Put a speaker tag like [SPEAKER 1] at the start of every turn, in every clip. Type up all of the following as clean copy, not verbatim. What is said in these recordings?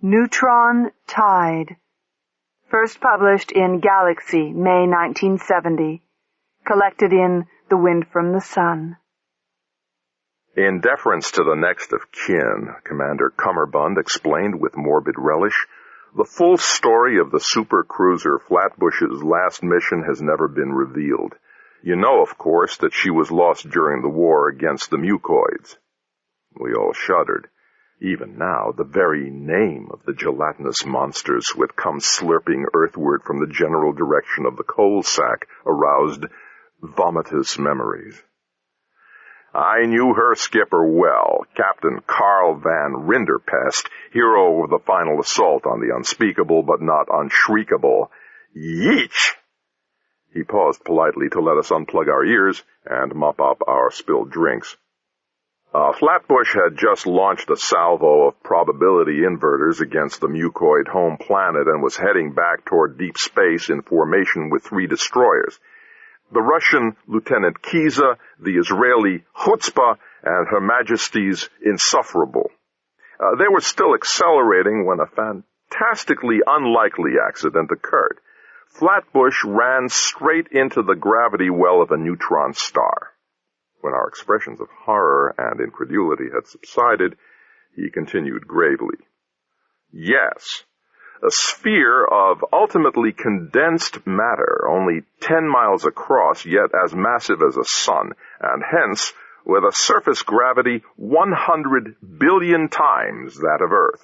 [SPEAKER 1] Neutron Tide. First published in Galaxy, May 1970. Collected in The Wind from the Sun.
[SPEAKER 2] In deference to the next of kin, Commander Cummerbund explained with morbid relish, the full story of the supercruiser Flatbush's last mission has never been revealed. You know, of course, that she was lost during the war against the Mucoids. We all shuddered. Even now, the very name of the gelatinous monsters who had come slurping earthward from the general direction of the coal sack aroused vomitous memories. I knew her skipper well, Captain Carl Van Rinderpest, hero of the final assault on the unspeakable but not unshriekable Yeech! He paused politely to let us unplug our ears and mop up our spilled drinks. Flatbush had just launched a salvo of probability inverters against the Mucoid home planet and was heading back toward deep space in formation with 3 destroyers. The Russian Lieutenant Kizhe, the Israeli Chutzpah, and Her Majesty's Insufferable. They were still accelerating when a fantastically unlikely accident occurred. Flatbush ran straight into the gravity well of a neutron star. When our expressions of horror and incredulity had subsided, he continued gravely. Yes, a sphere of ultimately condensed matter, only 10 miles across, yet as massive as a sun, and hence with a surface gravity 100 billion times that of Earth.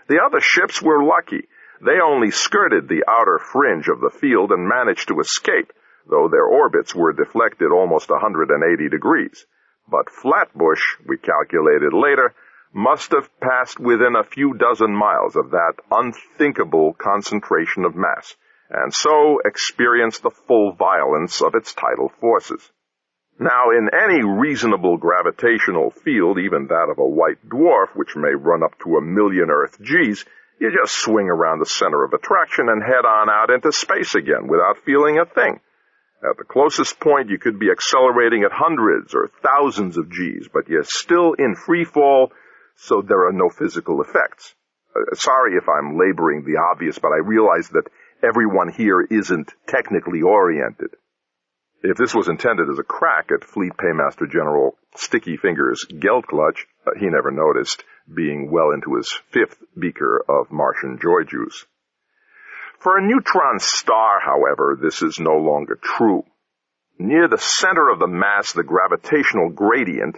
[SPEAKER 2] The other ships were lucky. They only skirted the outer fringe of the field and managed to escape, though their orbits were deflected almost 180 degrees. But Flatbush, we calculated later, must have passed within a few dozen miles of that unthinkable concentration of mass, and so experienced the full violence of its tidal forces. Now, in any reasonable gravitational field, even that of a white dwarf, which may run up to 1 million Earth Gs, you just swing around the center of attraction and head on out into space again without feeling a thing. At the closest point, you could be accelerating at hundreds or thousands of Gs, but you're still in free fall, so there are no physical effects. Sorry if I'm laboring the obvious, but I realize that everyone here isn't technically oriented. If this was intended as a crack at Fleet Paymaster General Sticky Fingers Geldclutch, he never noticed, being well into his 5th beaker of Martian joy juice. For a neutron star, however, this is no longer true. Near the center of the mass, the gravitational gradient,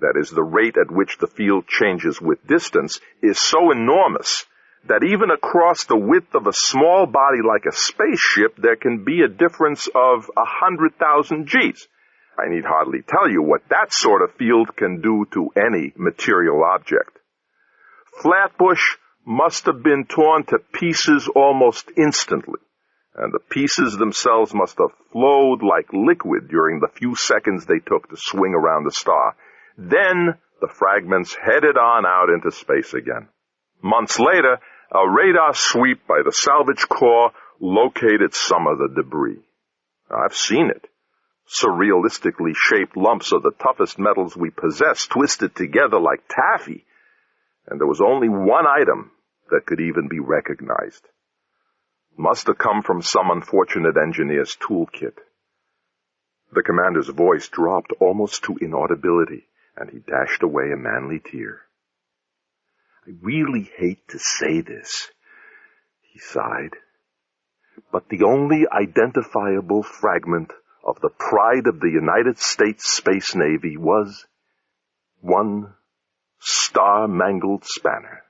[SPEAKER 2] that is, the rate at which the field changes with distance, is so enormous that even across the width of a small body like a spaceship, there can be a difference of 100,000 Gs. I need hardly tell you what that sort of field can do to any material object. Flatbush must have been torn to pieces almost instantly, and the pieces themselves must have flowed like liquid during the few seconds they took to swing around the star. Then the fragments headed on out into space again. Months later, a radar sweep by the Salvage Corps located some of the debris. I've seen it. Surrealistically shaped lumps of the toughest metals we possess twisted together like taffy. And there was only one item that could even be recognized. Must have come from some unfortunate engineer's toolkit. The commander's voice dropped almost to inaudibility, and he dashed away a manly tear. I really hate to say this, he sighed, but the only identifiable fragment of the pride of the United States Space Navy was one star-mangled spanner.